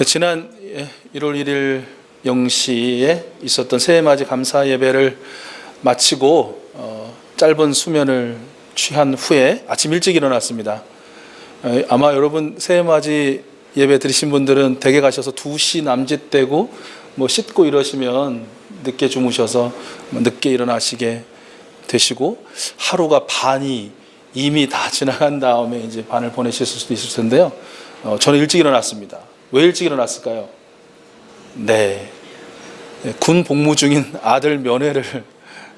지난 1월 1일 0시에 있었던 새해맞이 감사 예배를 마치고 짧은 수면을 취한 후에 아침 일찍 일어났습니다. 아마 여러분 새해맞이 예배 드리신 분들은 댁에 가셔서 2시 남짓되고 씻고 이러시면 늦게 주무셔서 늦게 일어나시게 되시고, 하루가 반이 이미 다 지나간 다음에 이제 반을 보내실 수도 있을 텐데요. 저는 일찍 일어났습니다. 왜 일찍 일어났을까요? 군 복무 중인 아들 면회를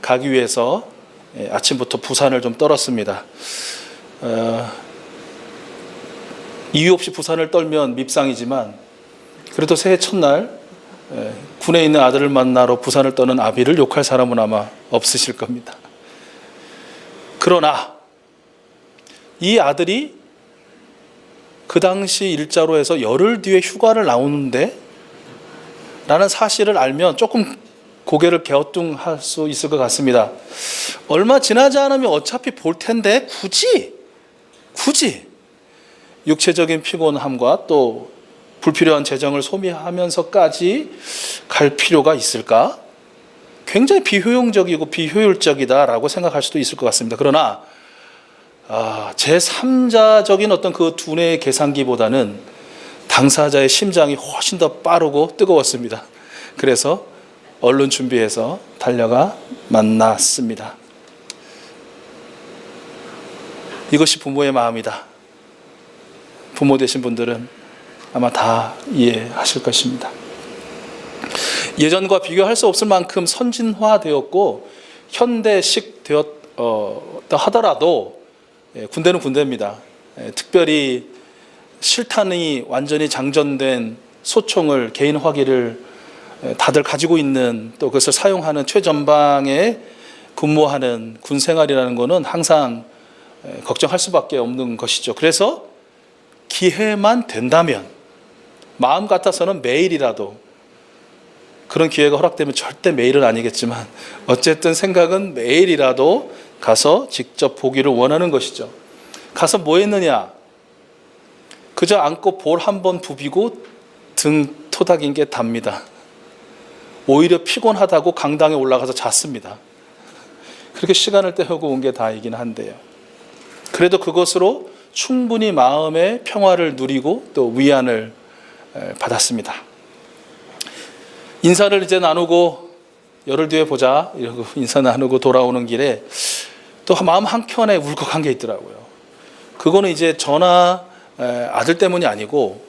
가기 위해서 아침부터 부산을 좀 떨었습니다. 이유 없이 부산을 떨면 밉상이지만, 그래도 새해 첫날 군에 있는 아들을 만나러 부산을 떠는 아비를 욕할 사람은 아마 없으실 겁니다. 그러나 이 아들이 그 당시 일자로 해서 열흘 뒤에 휴가를 나오는데 라는 사실을 알면 조금 고개를 갸우뚱할 수 있을 것 같습니다. 얼마 지나지 않으면 어차피 볼 텐데 굳이 육체적인 피곤함과 또 불필요한 재정을 소비하면서까지 갈 필요가 있을까? 굉장히 비효용적이고 비효율적이다라고 생각할 수도 있을 것 같습니다. 그러나 제3자적인 어떤 그 두뇌의 계산기보다는 당사자의 심장이 훨씬 더 빠르고 뜨거웠습니다. 그래서 얼른 준비해서 달려가 만났습니다. 이것이 부모의 마음이다. 부모 되신 분들은 아마 다 이해하실 것입니다. 예전과 비교할 수 없을 만큼 선진화되었고 현대식 되었다 하더라도 군대는 군대입니다. 특별히 실탄이 완전히 장전된 소총을, 개인 화기를 다들 가지고 있는, 또 그것을 사용하는 최전방에 근무하는 군 생활이라는 것은 항상 걱정할 수밖에 없는 것이죠. 그래서 기회만 된다면 마음 같아서는 매일이라도, 그런 기회가 허락되면 절대 매일은 아니겠지만 어쨌든 생각은 매일이라도 가서 직접 보기를 원하는 것이죠. 가서 뭐 했느냐? 그저 앉고 볼 한 번 부비고 등 토닥인 게 답니다. 오히려 피곤하다고 강당에 올라가서 잤습니다. 그렇게 시간을 때우고 온 게 다이긴 한데요. 그래도 그것으로 충분히 마음의 평화를 누리고 또 위안을 받았습니다. 인사를 이제 나누고 열흘 뒤에 보자 이러고 인사 나누고 돌아오는 길에 또 마음 한켠에 울컥한 게 있더라고요. 그거는 이제 저나 아들 때문이 아니고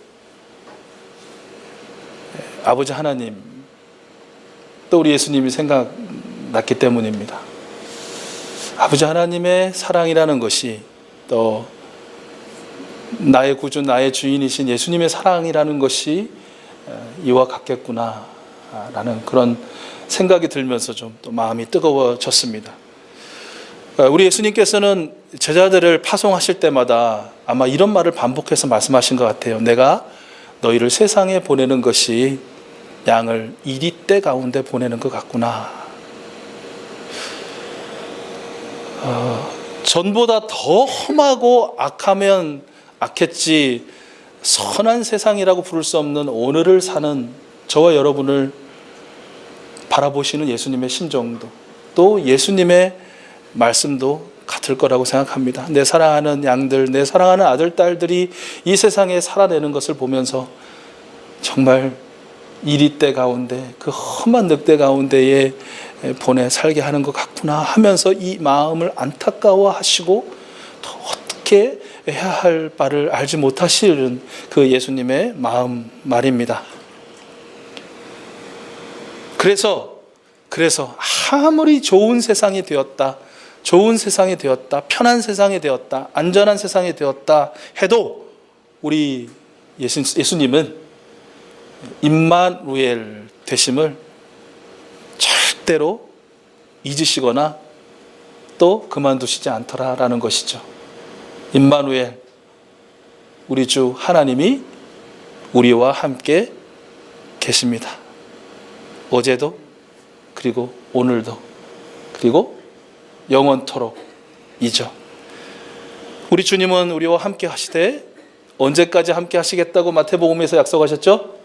아버지 하나님, 또 우리 예수님이 생각났기 때문입니다. 아버지 하나님의 사랑이라는 것이, 또 나의 구주, 나의 주인이신 예수님의 사랑이라는 것이 이와 같겠구나 라는 그런 생각이 들면서 좀 또 마음이 뜨거워졌습니다. 우리 예수님께서는 제자들을 파송하실 때마다 아마 이런 말을 반복해서 말씀하신 것 같아요. 내가 너희를 세상에 보내는 것이 양을 이리떼 가운데 보내는 것 같구나. 전보다 더 험하고 악하면 악했지 선한 세상이라고 부를 수 없는 오늘을 사는 저와 여러분을 바라보시는 예수님의 심정도, 또 예수님의 말씀도 같을 거라고 생각합니다. 내 사랑하는 양들, 내 사랑하는 아들, 딸들이 이 세상에 살아내는 것을 보면서 정말 이리떼 가운데, 그 험한 늑대 가운데에 보내 살게 하는 것 같구나 하면서 이 마음을 안타까워 하시고 또 어떻게 해야 할 바를 알지 못하시는 그 예수님의 마음 말입니다. 그래서 아무리 좋은 세상이 되었다, 편한 세상이 되었다, 안전한 세상이 되었다 해도 우리 예수님은 임마누엘 되심을 절대로 잊으시거나 또 그만두시지 않더라라는 것이죠. 임마누엘, 우리 주 하나님이 우리와 함께 계십니다. 어제도, 그리고 오늘도, 그리고 영원토록이죠. 우리 주님은 우리와 함께 하시되 언제까지 함께 하시겠다고 마태복음에서 약속하셨죠?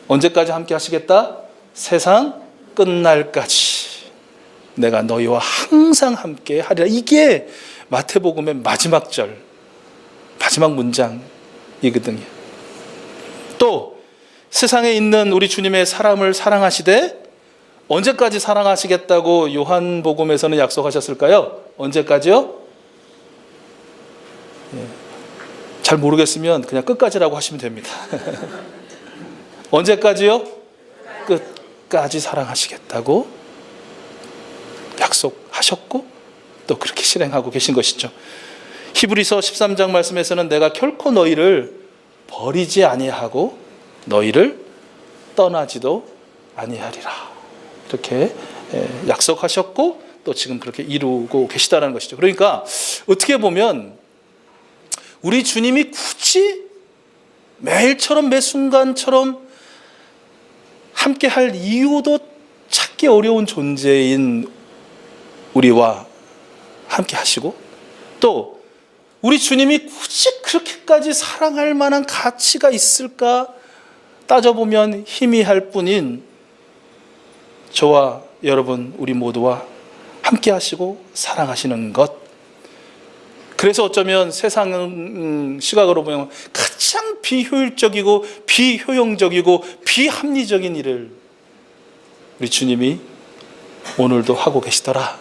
언제까지 함께 하시겠다? 세상 끝날까지 내가 너희와 항상 함께 하리라. 이게 마태복음의 마지막 절, 마지막 문장이거든요. 또 세상에 있는 우리 주님의 사람을 사랑하시되 언제까지 사랑하시겠다고 요한복음에서는 약속하셨을까요? 언제까지요? 잘 모르겠으면 그냥 끝까지라고 하시면 됩니다. 언제까지요? 끝까지 사랑하시겠다고 약속하셨고 또 그렇게 실행하고 계신 것이죠. 히브리서 13장 말씀에서는 내가 결코 너희를 버리지 아니하고 너희를 떠나지도 아니하리라. 이렇게 약속하셨고 또 지금 그렇게 이루고 계시다는 것이죠. 그러니까 어떻게 보면 우리 주님이 굳이 매일처럼 매 순간처럼 함께 할 이유도 찾기 어려운 존재인 우리와 함께 하시고 또 우리 주님이 굳이 그렇게까지 사랑할 만한 가치가 있을까 따져보면 희미할 뿐인 저와 여러분 우리 모두와 함께 하시고 사랑하시는 것. 그래서 어쩌면 세상 시각으로 보면 가장 비효율적이고 비효용적이고 비합리적인 일을 우리 주님이 오늘도 하고 계시더라,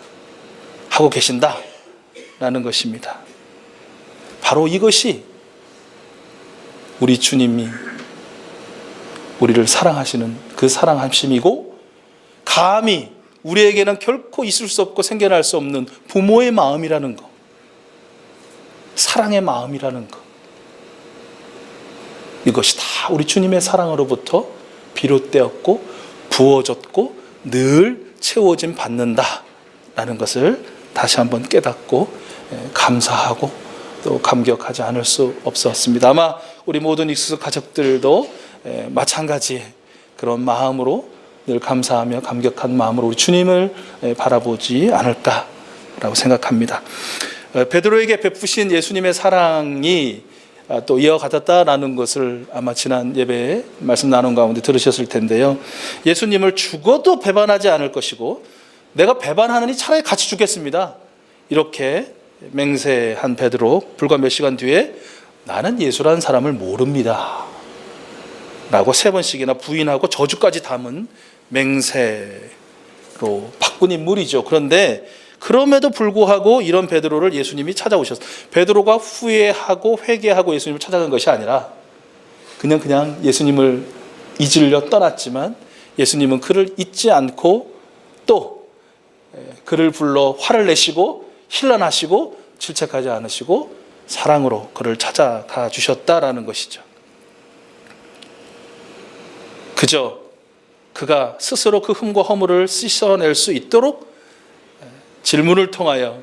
하고 계신다라는 것입니다. 바로 이것이 우리 주님이 우리를 사랑하시는 그 사랑하심이고 감히 우리에게는 결코 있을 수 없고 생겨날 수 없는 부모의 마음이라는 것, 사랑의 마음이라는 것, 이것이 다 우리 주님의 사랑으로부터 비롯되었고 부어졌고 늘 채워짐 받는다라는 것을 다시 한번 깨닫고 감사하고 또 감격하지 않을 수 없었습니다. 아마 우리 모든 익숙 가족들도 마찬가지의 그런 마음으로 늘 감사하며 감격한 마음으로 우리 주님을 바라보지 않을까라고 생각합니다. 베드로에게 베푸신 예수님의 사랑이 또 이어가졌다라는 것을 아마 지난 예배에 말씀 나눈 가운데 들으셨을 텐데요. 예수님을 죽어도 배반하지 않을 것이고 내가 배반하느니 차라리 같이 죽겠습니다. 이렇게 맹세한 베드로 불과 몇 시간 뒤에 나는 예수라는 사람을 모릅니다 라고 3번씩이나 부인하고 저주까지 담은 맹세로 바꾼 인물이죠. 그런데 그럼에도 불구하고 이런 베드로를 예수님이 찾아오셨어요. 베드로가 후회하고 회개하고 예수님을 찾아간 것이 아니라 그냥 예수님을 잊으려 떠났지만 예수님은 그를 잊지 않고 또 그를 불러 화를 내시고 힐난하시고 질책하지 않으시고 사랑으로 그를 찾아가 주셨다라는 것이죠. 그저 그가 스스로 그 흠과 허물을 씻어낼 수 있도록 질문을 통하여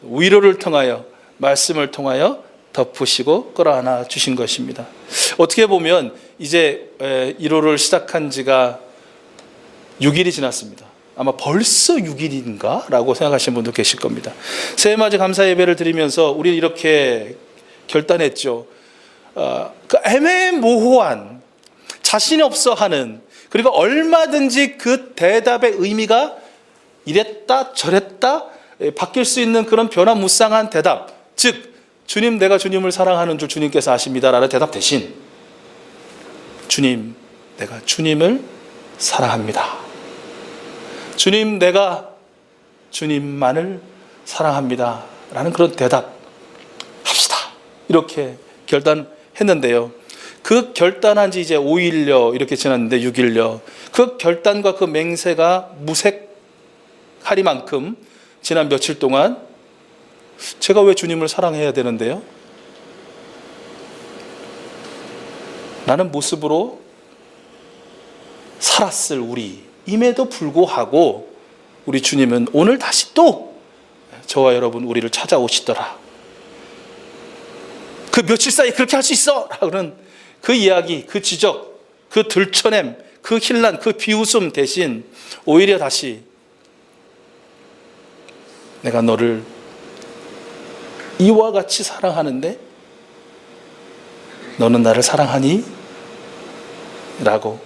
위로를 통하여 말씀을 통하여 덮으시고 끌어안아 주신 것입니다. 어떻게 보면 이제 1호를 시작한 지가 6일이 지났습니다. 아마 벌써 6일인가? 라고 생각하시는 분도 계실 겁니다. 새해맞이 감사 예배를 드리면서 우리는 이렇게 결단했죠. 그 애매모호한 자신이 없어 하는 그리고 얼마든지 그 대답의 의미가 이랬다 저랬다 바뀔 수 있는 그런 변화무쌍한 대답, 즉 주님 내가 주님을 사랑하는 줄 주님께서 아십니다라는 대답 대신 주님 내가 주님을 사랑합니다, 주님 내가 주님만을 사랑합니다 라는 그런 대답 합시다 이렇게 결단했는데요. 그 결단한 지 이제 5일여 이렇게 지났는데 6일여 그 결단과 그 맹세가 무색하리만큼 지난 며칠 동안 제가 왜 주님을 사랑해야 되는데요? 라는 모습으로 살았을 우리임에도 불구하고 우리 주님은 오늘 다시 또 저와 여러분 우리를 찾아오시더라. 그 며칠 사이에 그렇게 할 수 있어! 라는 그 이야기, 그 지적, 그 들춰냄, 그 힐난, 그 비웃음 대신 오히려 다시 내가 너를 이와 같이 사랑하는데 너는 나를 사랑하니? 라고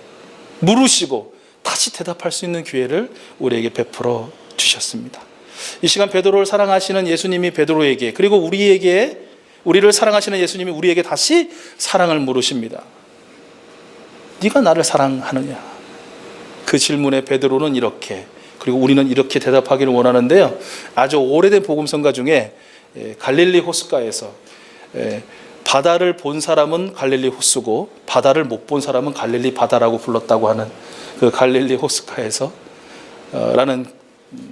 물으시고 다시 대답할 수 있는 기회를 우리에게 베풀어 주셨습니다. 이 시간 베드로를 사랑하시는 예수님이 베드로에게, 그리고 우리를 사랑하시는 예수님이 우리에게 다시 사랑을 물으십니다. 네가 나를 사랑하느냐? 그 질문에 베드로는 이렇게, 그리고 우리는 이렇게 대답하기를 원하는데요. 아주 오래된 복음성가 중에 갈릴리 호숫가에서 바다를 본 사람은 갈릴리 호수고 바다를 못 본 사람은 갈릴리 바다라고 불렀다고 하는 그 갈릴리 호숫가에서 라는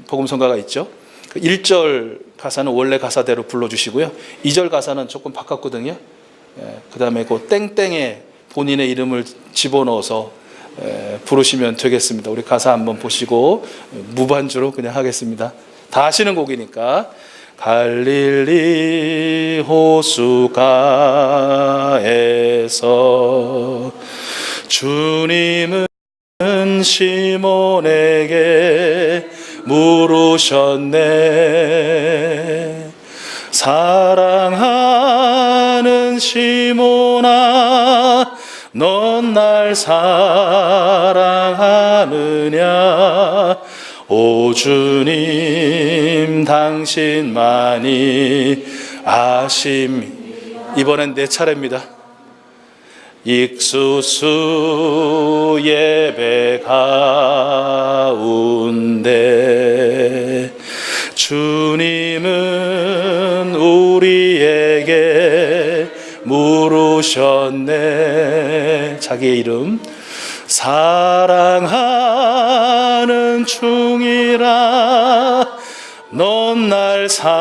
복음성가가 있죠. 그 1절 가사는 원래 가사대로 불러주시고요. 2절 가사는 조금 바꿨거든요. 그 다음에 그 땡땡에 본인의 이름을 집어넣어서 부르시면 되겠습니다. 우리 가사 한번 보시고 무반주로 그냥 하겠습니다. 다 아시는 곡이니까. 갈릴리 호수가에서 주님은 시몬에게 물으셨네. 사랑하는 시몬아, 넌 날 사랑하느냐? 오 주님, 당신만이 아심. 이번엔 내 차례입니다. 익수수 예배 가운데 주님은 우리에게 물으셨네. 자기의 이름. 사랑하는 중이라 넌 날 사랑하느냐?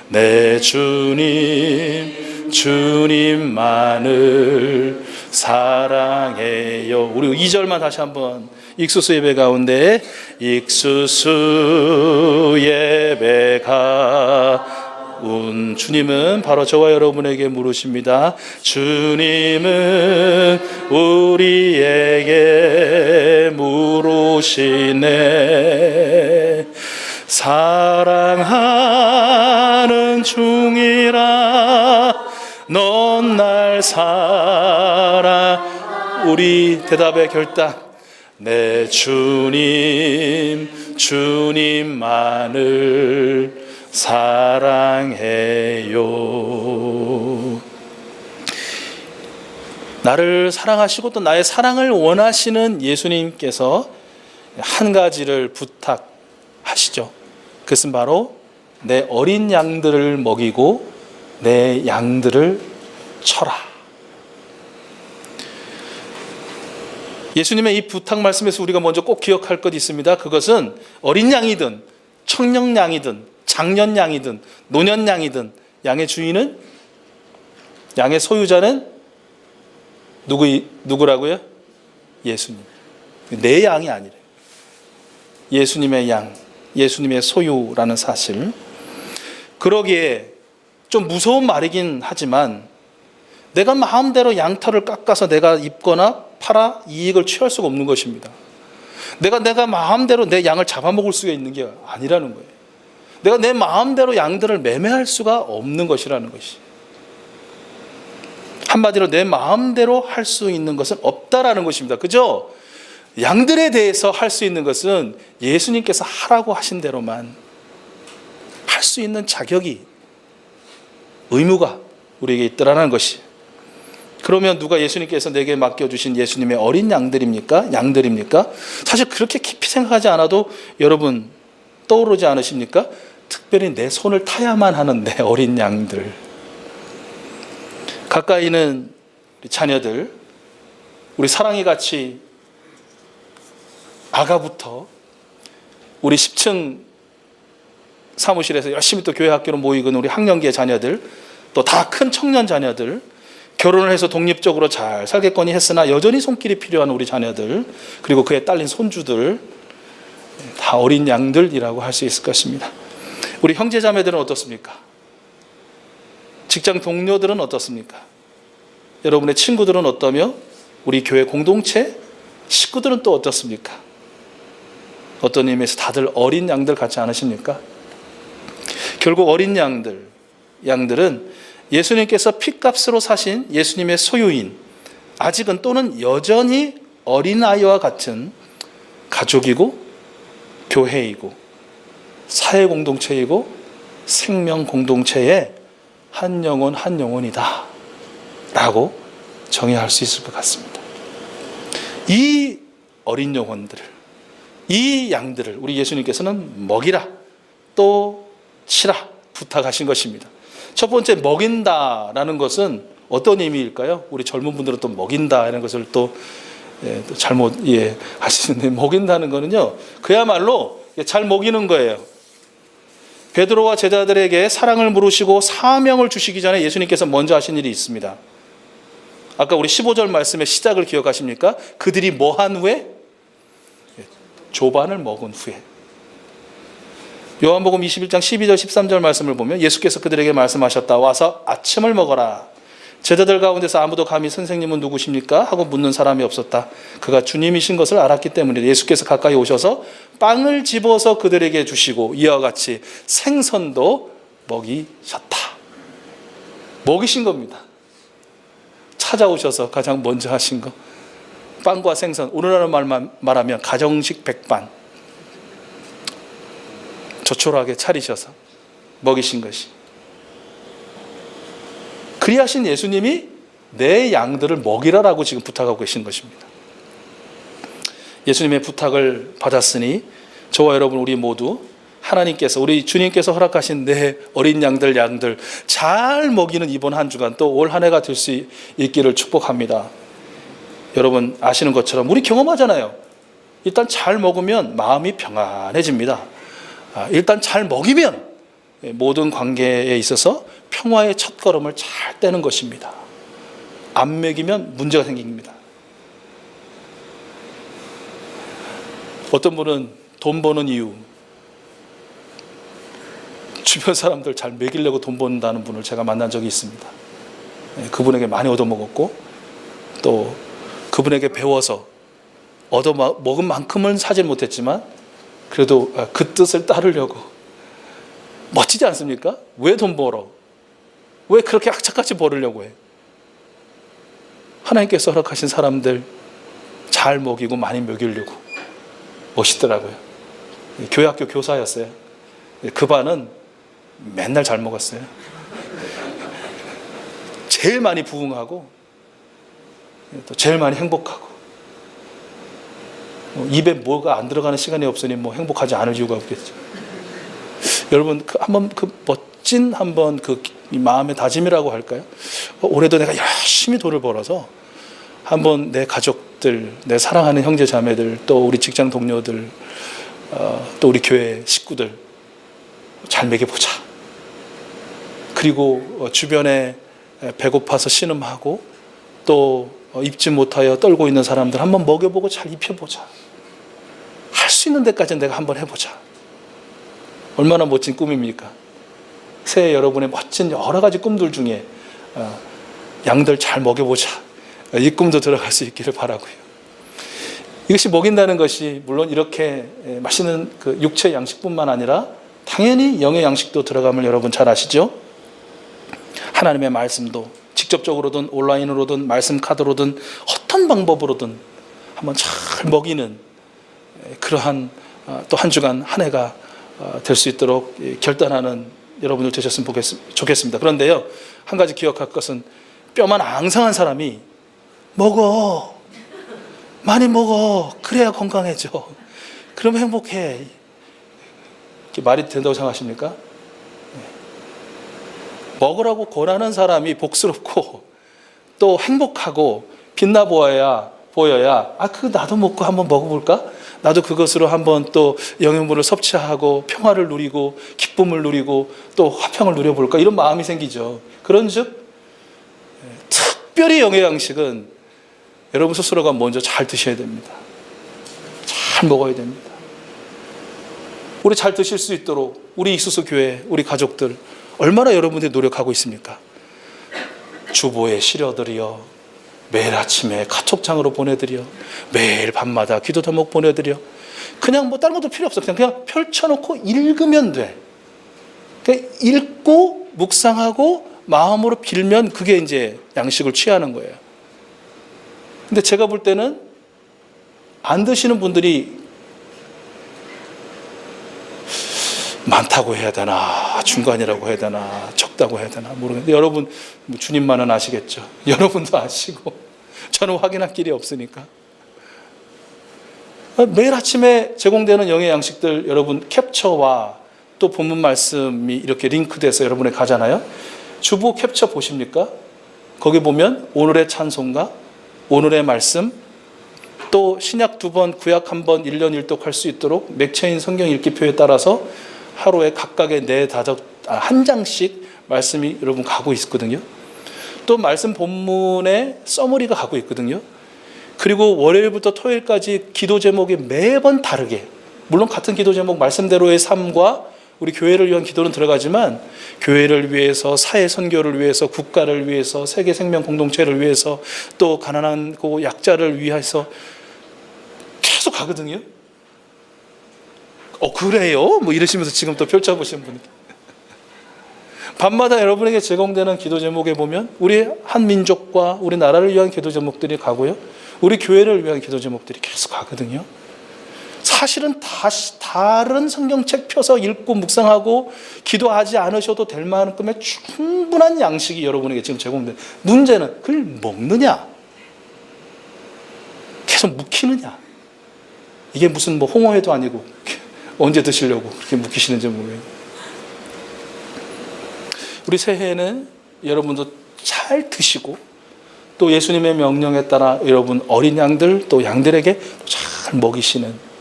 내 주님만을 사랑해요. 우리 2절만 다시 한번. 익수수 예배 가운데 익수수 예배 가운 주님은 바로 저와 여러분에게 물으십니다. 주님은 우리에게 물으시네. 사랑하는 중이라 넌 날 사랑. 우리 대답의 결단. 내 주님만을 사랑해요. 나를 사랑하시고 또 나의 사랑을 원하시는 예수님께서 한 가지를 부탁하시죠. 그것은 바로 내 어린 양들을 먹이고 내 양들을 쳐라. 예수님의 이 부탁 말씀에서 우리가 먼저 꼭 기억할 것이 있습니다. 그것은 어린 양이든 청년 양이든 장년 양이든 노년 양이든 양의 주인은, 양의 소유자는 누구라고요? 예수님. 내 양이 아니래요. 예수님의 양, 예수님의 소유라는 사실. 그러기에 좀 무서운 말이긴 하지만 내가 마음대로 양털을 깎아서 내가 입거나 팔아 이익을 취할 수가 없는 것입니다. 내가 마음대로 내 양을 잡아먹을 수가 있는 게 아니라는 거예요. 내가 내 마음대로 양들을 매매할 수가 없는 것이라는 것이. 한마디로 내 마음대로 할 수 있는 것은 없다라는 것입니다. 그죠? 양들에 대해서 할 수 있는 것은 예수님께서 하라고 하신 대로만 할 수 있는 자격이, 의무가 우리에게 있더라는 것이. 그러면 누가 예수님께서 내게 맡겨주신 예수님의 어린 양들입니까? 양들입니까? 사실 그렇게 깊이 생각하지 않아도 여러분 떠오르지 않으십니까? 특별히 내 손을 타야만 하는 내 어린 양들. 가까이 있는 우리 자녀들, 우리 사랑이 같이 아가부터 우리 10층 사무실에서 열심히 또 교회 학교로 모이고 우리 학년기의 자녀들, 또 다 큰 청년 자녀들, 결혼을 해서 독립적으로 잘 살겠거니 했으나 여전히 손길이 필요한 우리 자녀들, 그리고 그에 딸린 손주들, 다 어린 양들이라고 할 수 있을 것입니다. 우리 형제 자매들은 어떻습니까? 직장 동료들은 어떻습니까? 여러분의 친구들은 어떠며 우리 교회 공동체 식구들은 또 어떻습니까? 어떤 의미에서 다들 어린 양들 같지 않으십니까? 결국 어린 양들은 예수님께서 핏값으로 사신 예수님의 소유인, 아직은 또는 여전히 어린아이와 같은 가족이고 교회이고 사회 공동체이고 생명 공동체의 한 영혼 한 영혼이다 라고 정의할 수 있을 것 같습니다. 이 어린 영혼들을, 이 양들을 우리 예수님께서는 먹이라 또 치라 부탁하신 것입니다. 첫 번째, 먹인다라는 것은 어떤 의미일까요? 우리 젊은 분들은 또 먹인다 이런 것을 또 잘못 이해하시는데, 먹인다는 거는요, 그야말로 잘 먹이는 거예요. 베드로와 제자들에게 사랑을 물으시고 사명을 주시기 전에 예수님께서 먼저 하신 일이 있습니다. 아까 우리 15절 말씀의 시작을 기억하십니까? 그들이 뭐 한 후에? 조반을 먹은 후에. 요한복음 21장 12절 13절 말씀을 보면 예수께서 그들에게 말씀하셨다. 와서 아침을 먹어라. 제자들 가운데서 아무도 감히 선생님은 누구십니까? 하고 묻는 사람이 없었다. 그가 주님이신 것을 알았기 때문이다. 예수께서 가까이 오셔서 빵을 집어서 그들에게 주시고 이와 같이 생선도 먹이셨다. 먹이신 겁니다. 찾아오셔서 가장 먼저 하신 거. 빵과 생선, 오늘날 말만 말하면 가정식 백반. 조촐하게 차리셔서 먹이신 것이. 그리하신 예수님이 내 양들을 먹이라라고 지금 부탁하고 계신 것입니다. 예수님의 부탁을 받았으니 저와 여러분 우리 모두 하나님께서, 우리 주님께서 허락하신 내 어린 양들 잘 먹이는 이번 한 주간 또 올 한 해가 될 수 있기를 축복합니다. 여러분 아시는 것처럼 우리 경험하잖아요. 일단 잘 먹으면 마음이 평안해집니다. 일단 잘 먹이면 모든 관계에 있어서 평화의 첫걸음을 잘 떼는 것입니다. 안 먹이면 문제가 생깁니다. 어떤 분은 돈 버는 이유, 주변 사람들 잘 먹이려고 돈 번다는 분을 제가 만난 적이 있습니다. 그분에게 많이 얻어먹었고 또 그분에게 배워서 얻어먹은 만큼은 사지 못했지만 그래도 그 뜻을 따르려고. 멋지지 않습니까? 왜 돈 벌어? 왜 그렇게 악착같이 벌으려고 해? 하나님께서 허락하신 사람들 잘 먹이고 많이 먹이려고. 멋있더라고요. 교회학교 교사였어요. 그 반은 맨날 잘 먹었어요. 제일 많이 부흥하고 또 제일 많이 행복하고. 입에 뭐가 안 들어가는 시간이 없으니 뭐 행복하지 않을 이유가 없겠죠. 여러분 한번 그 멋진 한번 그 마음의 다짐이라고 할까요? 올해도 내가 열심히 돈을 벌어서 한번 내 가족들, 내 사랑하는 형제 자매들, 또 우리 직장 동료들, 또 우리 교회 식구들 잘 먹여보자. 그리고 주변에 배고파서 신음하고 또 입지 못하여 떨고 있는 사람들 한번 먹여보고 잘 입혀보자. 할 수 있는 데까지는 내가 한번 해보자. 얼마나 멋진 꿈입니까? 새해 여러분의 멋진 여러 가지 꿈들 중에 양들 잘 먹여보자. 이 꿈도 들어갈 수 있기를 바라고요. 이것이 먹인다는 것이 물론 이렇게 맛있는 그 육체 양식뿐만 아니라 당연히 영의 양식도 들어감을 여러분 잘 아시죠? 하나님의 말씀도 직접적으로든 온라인으로든 말씀 카드로든 어떤 방법으로든 한번 잘 먹이는 그러한 또 한 주간 한 해가 될 수 있도록 결단하는 여러분들 되셨으면 좋겠습니다. 그런데요, 한 가지 기억할 것은 뼈만 앙상한 사람이 먹어, 많이 먹어, 그래야 건강해져, 그러면 행복해, 이렇게 말이 된다고 생각하십니까? 먹으라고 권하는 사람이 복스럽고 또 행복하고 빛나 보여야 그 나도 먹고 한번 먹어볼까? 나도 그것으로 한번 또 영양분을 섭취하고 평화를 누리고 기쁨을 누리고 또 화평을 누려볼까? 이런 마음이 생기죠. 그런즉 특별히 영의 양식은 여러분 스스로가 먼저 잘 드셔야 됩니다. 잘 먹어야 됩니다. 우리 잘 드실 수 있도록 우리 익수수 교회, 우리 가족들 얼마나 여러분들이 노력하고 있습니까? 주보에 실어드려, 매일 아침에 카톡장으로 보내드려, 매일 밤마다 기도 제목 보내드려. 그냥 뭐 다른 것도 필요 없어. 그냥 펼쳐놓고 읽으면 돼. 그냥 읽고 묵상하고 마음으로 빌면 그게 이제 양식을 취하는 거예요. 근데 제가 볼 때는 안 드시는 분들이 많다고 해야 되나, 중간이라고 해야 되나, 적다고 해야 되나 모르겠는데, 여러분 주님만은 아시겠죠. 여러분도 아시고 저는 확인할 길이 없으니까. 매일 아침에 제공되는 영의 양식들 여러분 캡처와 또 본문 말씀이 이렇게 링크돼서 여러분에 가잖아요. 주보 캡처 보십니까? 거기 보면 오늘의 찬송가, 오늘의 말씀, 또 신약 2번, 구약 1번 1년 1독할 수 있도록 맥체인 성경 읽기표에 따라서 하루에 각각의 한 장씩 말씀이 여러분 가고 있거든요. 또 말씀 본문에 서머리가 가고 있거든요. 그리고 월요일부터 토요일까지 기도 제목이 매번 다르게, 물론 같은 기도 제목 말씀대로의 삶과 우리 교회를 위한 기도는 들어가지만, 교회를 위해서, 사회 선교를 위해서, 국가를 위해서, 세계 생명 공동체를 위해서, 또 가난한 약자를 위해서 계속 가거든요. 그래요? 뭐 이러시면서 지금 또 펼쳐보시는 분이. 밤마다 여러분에게 제공되는 기도 제목에 보면 우리 한 민족과 우리 나라를 위한 기도 제목들이 가고요, 우리 교회를 위한 기도 제목들이 계속 가거든요. 사실은 다른 성경책 펴서 읽고 묵상하고 기도하지 않으셔도 될 만큼의 충분한 양식이 여러분에게 지금 제공된, 문제는 그걸 먹느냐, 계속 묵히느냐. 이게 무슨 뭐 홍어회도 아니고 언제 드시려고 그렇게 묵히시는지 모르겠어요. 우리 새해에는 여러분도 잘 드시고, 또 예수님의 명령에 따라 여러분 어린 양들, 또 양들에게 잘 먹이시는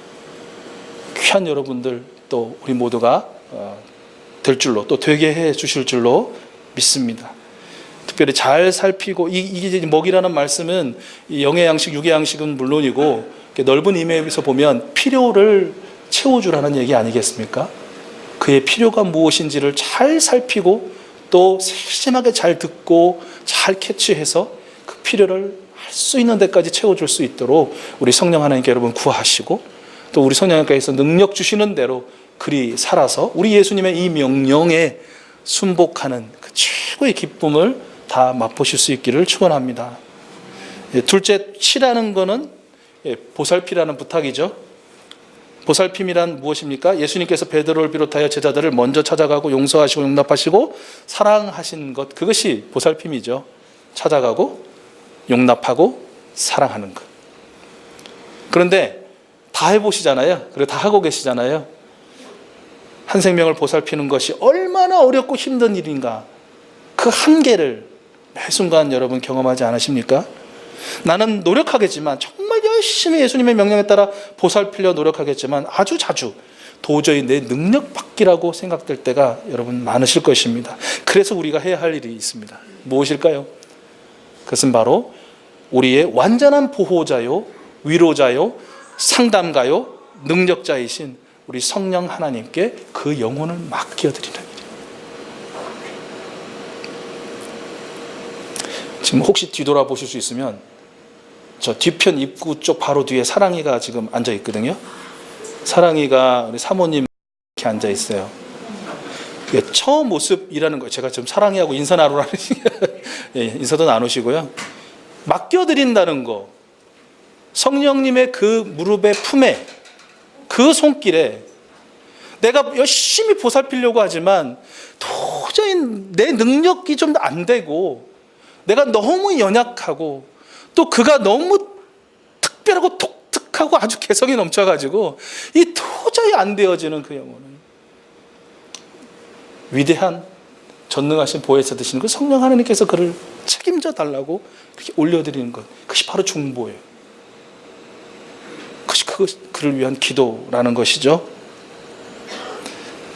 귀한 여러분들, 또 우리 모두가 될 줄로, 또 되게 해 주실 줄로 믿습니다. 특별히 잘 살피고, 이게 먹이라는 말씀은 영의 양식, 육의 양식은 물론이고 넓은 의미에서 보면 필요를 채워주라는 얘기 아니겠습니까? 그의 필요가 무엇인지를 잘 살피고 또 세심하게 잘 듣고 잘 캐치해서 그 필요를 할 수 있는 데까지 채워줄 수 있도록 우리 성령 하나님께 여러분 구하시고, 또 우리 성령님께서 능력 주시는 대로 그리 살아서 우리 예수님의 이 명령에 순복하는 그 최고의 기쁨을 다 맛보실 수 있기를 축원합니다. 둘째, 치라는 거는 보살피라는 부탁이죠. 보살핌이란 무엇입니까? 예수님께서 베드로를 비롯하여 제자들을 먼저 찾아가고 용서하시고 용납하시고 사랑하신 것, 그것이 보살핌이죠. 찾아가고 용납하고 사랑하는 것. 그런데 다 해보시잖아요. 그리고 다 하고 계시잖아요. 한 생명을 보살피는 것이 얼마나 어렵고 힘든 일인가, 그 한계를 매 순간 여러분 경험하지 않으십니까? 나는 노력하겠지만, 정말 열심히 예수님의 명령에 따라 보살피려 노력하겠지만 아주 자주 도저히 내 능력 밖이라고 생각될 때가 여러분 많으실 것입니다. 그래서 우리가 해야 할 일이 있습니다. 무엇일까요? 그것은 바로 우리의 완전한 보호자요, 위로자요, 상담가요, 능력자이신 우리 성령 하나님께 그 영혼을 맡겨드리는 일이에요. 지금 혹시 뒤돌아보실 수 있으면 저 뒤편 입구 쪽 바로 뒤에 사랑이가 지금 앉아 있거든요. 사랑이가 우리 사모님 이렇게 앉아 있어요. 처음 모습이라는 거예요. 제가 지금 사랑이하고 인사 나누라는 인사도 나누시고요. 맡겨드린다는 거, 성령님의 그 무릎의 품에, 그 손길에 내가 열심히 보살피려고 하지만 도저히 내 능력이 좀 안 되고, 내가 너무 연약하고, 또 그가 너무 특별하고 독특하고 아주 개성이 넘쳐가지고 이 도저히 안 되어지는 그 영혼은 위대한 전능하신 보혜사 되시는 그 성령 하나님께서 그를 책임져 달라고 그렇게 올려드리는 것, 그것이 바로 중보예요. 그것이 그를 위한 기도라는 것이죠.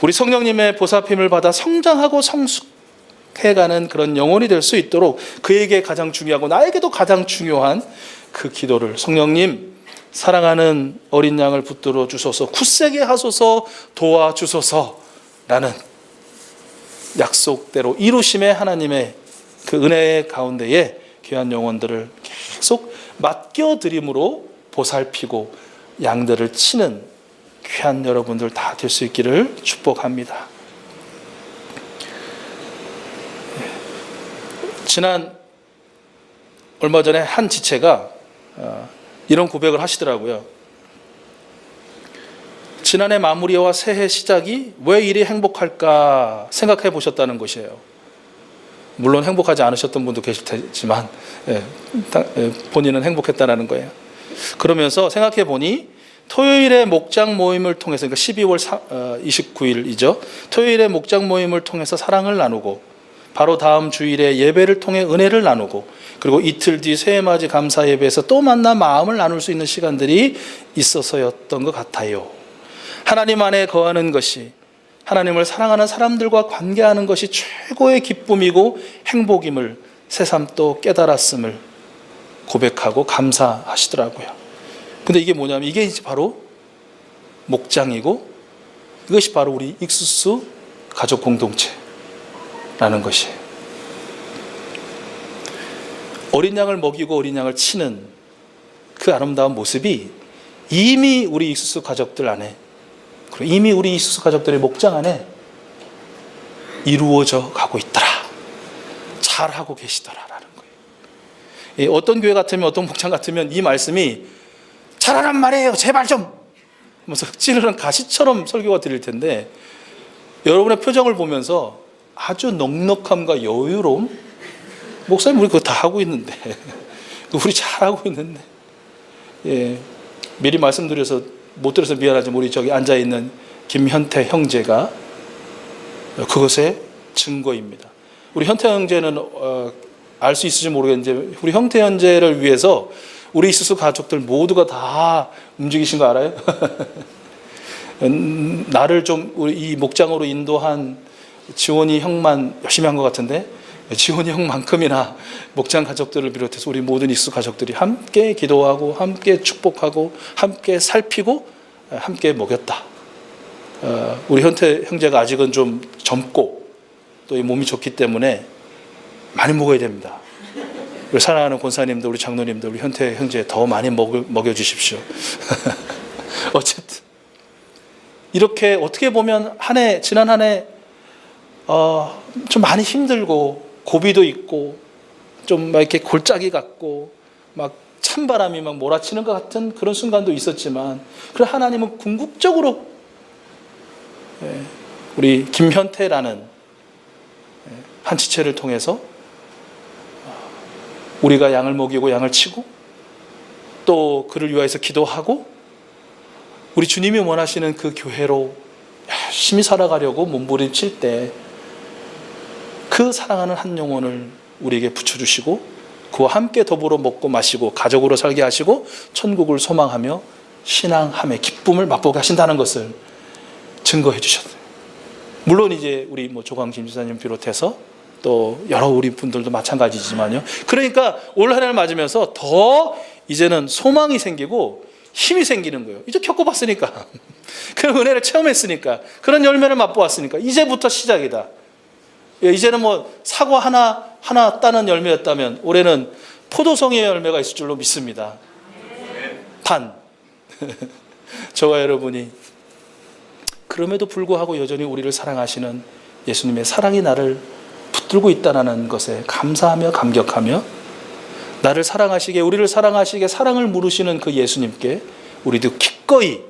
우리 성령님의 보살핌을 받아 성장하고 성숙해가는 그런 영혼이 될 수 있도록 그에게 가장 중요하고 나에게도 가장 중요한 그 기도를, 성령님 사랑하는 어린 양을 붙들어 주소서, 굳세게 하소서, 도와주소서라는 약속대로 이루심의 하나님의 그 은혜 가운데에 귀한 영혼들을 계속 맡겨드림으로 보살피고 양들을 치는 귀한 여러분들 다 될 수 있기를 축복합니다. 지난 얼마 전에 한 지체가 이런 고백을 하시더라고요. 지난해 마무리와 새해 시작이 왜 이리 행복할까 생각해 보셨다는 것이에요. 물론 행복하지 않으셨던 분도 계실 테지만 본인은 행복했다는 거예요. 그러면서 생각해 보니 토요일에 목장 모임을 통해서, 그러니까 12월 29일이죠. 토요일에 목장 모임을 통해서 사랑을 나누고, 바로 다음 주일에 예배를 통해 은혜를 나누고, 그리고 이틀 뒤 새해맞이 감사 예배에서 또 만나 마음을 나눌 수 있는 시간들이 있어서였던 것 같아요. 하나님 안에 거하는 것이, 하나님을 사랑하는 사람들과 관계하는 것이 최고의 기쁨이고 행복임을 새삼 또 깨달았음을 고백하고 감사하시더라고요. 근데 이게 뭐냐면, 이게 바로 목장이고 이것이 바로 우리 익수수 가족 공동체라는 것이에요. 어린 양을 먹이고 어린 양을 치는 그 아름다운 모습이 이미 우리 익수수 가족들 안에, 이미 우리 익수수 가족들의 목장 안에 이루어져 가고 있더라, 잘하고 계시더라라는 거예요. 어떤 교회 같으면, 어떤 목장 같으면 이 말씀이 잘하란 말이에요, 제발 좀 하면서 찌르는 가시처럼 설교가 드릴 텐데, 여러분의 표정을 보면서 아주 넉넉함과 여유로움, 목사님 우리 그거 다 하고 있는데 우리 잘하고 있는데, 미리 말씀드려서 못 들어서 미안하지만 우리 저기 앉아있는 김현태 형제가 그것의 증거입니다. 우리 현태 형제는 알 수 있을지 모르겠는데, 우리 현태 형제를 위해서 우리 익수수 가족들 모두가 다 움직이신 거 알아요? 나를 좀 이 목장으로 인도한 지원이 형만 열심히 한 것 같은데, 지원이 형만큼이나 목장 가족들을 비롯해서 우리 모든 익수수 가족들이 함께 기도하고 함께 축복하고 함께 살피고 함께 먹였다. 우리 현태 형제가 아직은 좀 젊고 또 이 몸이 좋기 때문에 많이 먹어야 됩니다. 우리 사랑하는 권사님들, 우리 장로님들, 우리 현태 형제 더 많이 먹여주십시오. 어쨌든 이렇게 어떻게 보면 지난 한 해 좀 많이 힘들고 고비도 있고 좀 막 이렇게 골짜기 같고 막 찬바람이 막 몰아치는 것 같은 그런 순간도 있었지만, 그래 하나님은 궁극적으로 우리 김현태라는 한 지체를 통해서 우리가 양을 먹이고 양을 치고 또 그를 위하여서 기도하고 우리 주님이 원하시는 그 교회로 열심히 살아가려고 몸부림칠 때 그 사랑하는 한 영혼을 우리에게 붙여주시고 그와 함께 더불어 먹고 마시고 가족으로 살게 하시고 천국을 소망하며 신앙함의 기쁨을 맛보게 하신다는 것을 증거해 주셨어요. 물론 이제 우리 조광진 지사님 비롯해서 또 여러 우리 분들도 마찬가지지만요. 그러니까 올 한 해를 맞으면서 더 이제는 소망이 생기고 힘이 생기는 거예요. 이제 겪어봤으니까, 그런 은혜를 체험했으니까, 그런 열매를 맛보았으니까 이제부터 시작이다. 이제는 사과 하나 따는 열매였다면 올해는 포도송이의 열매가 있을 줄로 믿습니다. 저와 여러분이 그럼에도 불구하고 여전히 우리를 사랑하시는 예수님의 사랑이 나를 붙들고 있다는 것에 감사하며 감격하며, 나를 사랑하시게, 우리를 사랑하시게 사랑을 물으시는 그 예수님께 우리도 기꺼이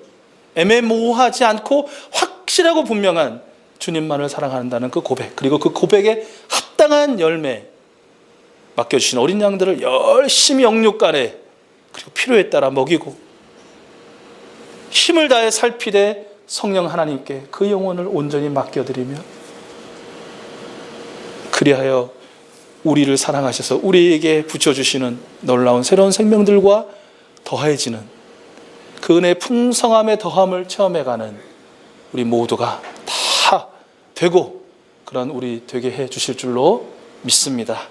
애매모호하지 않고 확실하고 분명한 주님만을 사랑한다는 그 고백, 그리고 그 고백에 합당한 열매 맡겨주신 어린 양들을 열심히 영육간에 그리고 필요에 따라 먹이고 힘을 다해 살피되 성령 하나님께 그 영혼을 온전히 맡겨드리며, 그리하여 우리를 사랑하셔서 우리에게 붙여주시는 놀라운 새로운 생명들과 더해지는 그 은혜의 풍성함의 더함을 체험해가는 우리 모두가 다 되고 그런 우리 되게 해 주실 줄로 믿습니다.